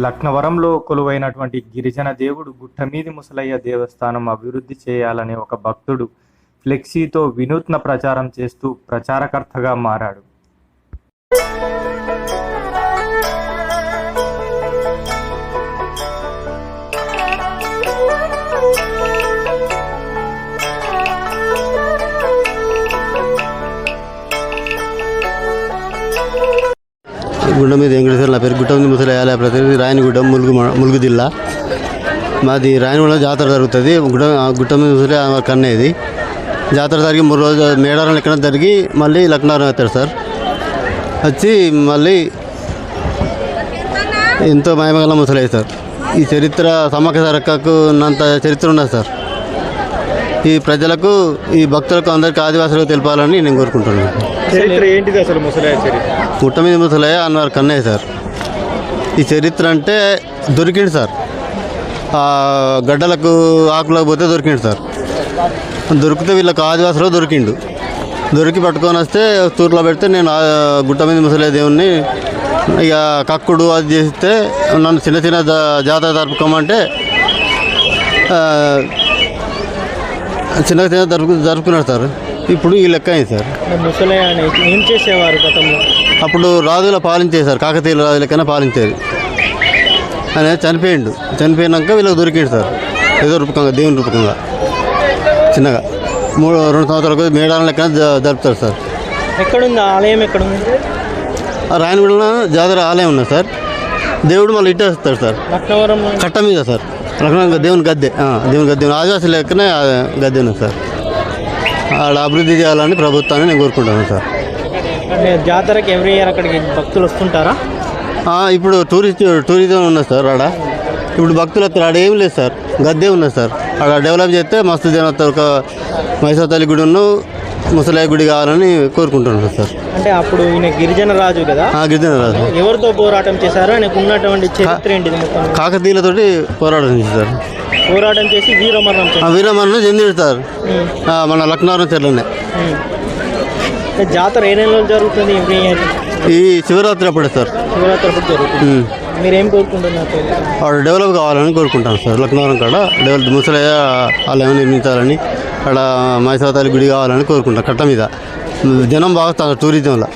లక్నవరంలో కొలువైనటువంటి గిరిజన దేవుడు గుట్టమీది ముసలయ్య దేవస్థానం అభివృద్ధి చేయాలని ఒక భక్తుడు ఫ్లెక్సీతో వినూత్న ప్రచారం చేస్తూ ప్రచారకర్తగా మారాడు. గుండ మీద వెంకటేశ్వర నా పేరు గుట్టమీది ముసలయ్య ప్రతినిధి రాయనగూడెం ములుగు జిల్లా. మాది రాయనగూడెం జాతర జరుగుతుంది. గుట్టమీది ముసలయ్య కన్నేది జాతర జరిగి 3 రోజులు మేడారం ఎక్కడ జరిగి మళ్ళీ లక్నవరం అవుతాడు సార్. వచ్చి మళ్ళీ ఎంతో మహిమగల ముసలయ్య సార్. ఈ చరిత్ర సమ్మక్క సారక్కకు ఉన్నంత చరిత్ర ఉన్నది సార్. ఈ ప్రజలకు ఈ భక్తులకు అందరికీ ఆదివాసులకు తెలపాలని నేను కోరుకుంటున్నాను. ఏంటిది అసలు ముసలయ్య చరిత్ర? గుట్టమీది ముసలయ్య అన్నవారు కన్నయ్య సార్. ఈ చరిత్ర అంటే దొరికింది సార్. గడ్డలకు ఆకులకు పోతే దొరికింది సార్. దొరికితే వీళ్ళకి ఆదివాసులు దొరికి పట్టుకొని వస్తే తూర్లో పెడితే నేను గుట్టమీది ముసలయ్య దేవుణ్ణి ఇక కక్కుడు అది చేస్తే నన్ను చిన్న చిన్న జాతర జరుపుకోమంటే చిన్న జరుపుకున్నాడు సార్. ఇప్పుడు ఈ లెక్క అయింది సార్. ముసలయ్య ఏం చేసేవారు గతంలో? అప్పుడు రాజుల పాలించేది, కాకతీయుల రాజుల లెక్కన పాలించేది. ఆయన చనిపోయినాక వీళ్ళకి దొరికింది సార్. ఏదో రూపకంగా దేవుని రూపకంగా చిన్నగా 2 సంవత్సరాలకు మేడారం లెక్కన జరుపుతారు సార్. ఎక్కడుంది ఆలయం? ఎక్కడుంది? రాయనగూడెంలో జాతర ఆలయం ఉన్నది సార్. దేవుడు మళ్ళీ ఇట్టే వస్తాడు సార్. లక్నవరం కట్ట మీద సార్. లక్నవరం దేవుని గద్దె ఆదివాసీ లెక్కనే గద్దె ఉన్నది సార్. ఆడ అభివృద్ధి చేయాలని ప్రభుత్వాన్ని నేను కోరుకుంటాను సార్. జాతరకి ఎవ్రీ ఇయర్ అక్కడికి భక్తులు వస్తుంటారా? ఇప్పుడు టూరిజం ఉన్నది సార్. ఆడ ఇప్పుడు భక్తులు వస్తారు. ఆడ ఏం లేదు సార్, గద్దె ఉన్నది సార్. ఆడ డెవలప్ చేస్తే మస్తు జనం వస్తారు. ఒక మైసూర్ తల్లి గుడి ముసలయ్య గుడి కావాలని కోరుకుంటున్నాను సార్. అంటే అప్పుడు ఈయన గిరిజన రాజు కదా? గిరిజన రాజు. ఎవరితో పోరాటం చేశారు? ఆయనకు ఉన్నటువంటి చరిత్ర ఏంటిది? కాకతీయులతోటి పోరాటం చేశారు. పోరాటం చేసి వీరమరణం చెందిడు సార్. మన లక్నవరం చెట్లనే. జాతర ఏ నెలలో జరుగుతుంది? ఈ శివరాత్రి అప్పుడే సార్. శివరాత్రి అప్పుడు జరుగుతుంది. మీరేం కోరుకుంటున్నారు? వాడు డెవలప్ కావాలని కోరుకుంటాను సార్. లక్నవరం కాడ ముసలయ్య ఆలయం నిర్మించాలని, అక్కడ మైసూర్ తల్లి గుడి కావాలని కోరుకుంటాను. కట్ట మీద జనం బాగా టూరిజంలో.